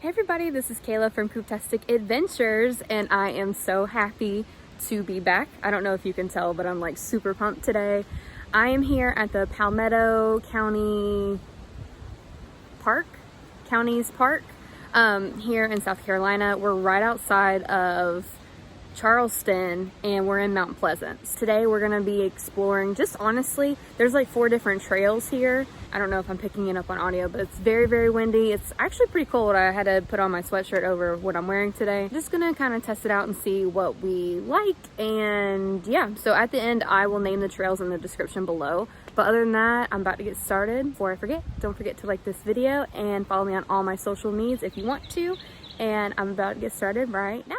Hey everybody, this is Kayla from Coop Adventures, and I am so happy to be back. I don't know if you can tell, but I'm like super pumped today. I am here at the Palmetto County Park, here in South Carolina. We're right outside of Charleston and we're in Mount Pleasant. Today we're gonna be exploring, just honestly, there's like 4 different trails here. I don't know if I'm picking it up on audio, but it's very, very windy. It's actually pretty cold. I had to put on my sweatshirt over what I'm wearing today. Just gonna kind of test it out and see what we like. And yeah, so at the end, I will name the trails in the description below. But other than that, I'm about to get started. Before I forget, don't forget to like this video and follow me on all my social medias if you want to. And I'm about to get started right now.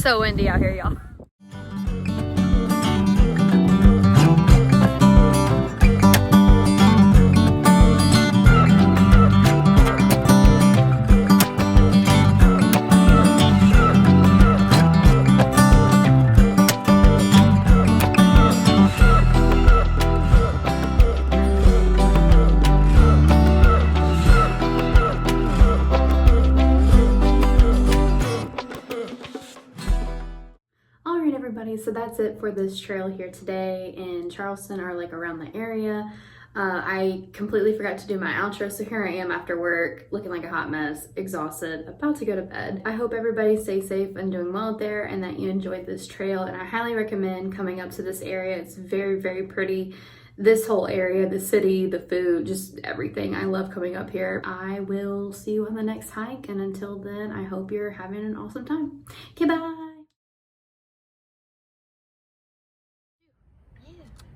so windy out here, y'all. Alright everybody, so that's it for this trail here today in Charleston, or like around the area. I completely forgot to do my outro, so here I am after work looking like a hot mess, exhausted, about to go to bed. I hope everybody stays safe and doing well out there, and that you enjoyed this trail, and I highly recommend coming up to this area. It's very, very pretty. This whole area, the city, the food, just everything. I love coming up here. I will see you on the next hike, and until then, I hope you're having an awesome time. Okay, bye!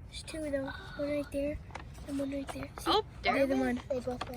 There's two of them. One right there and one right there. See? Oh, there They're the one. They both went.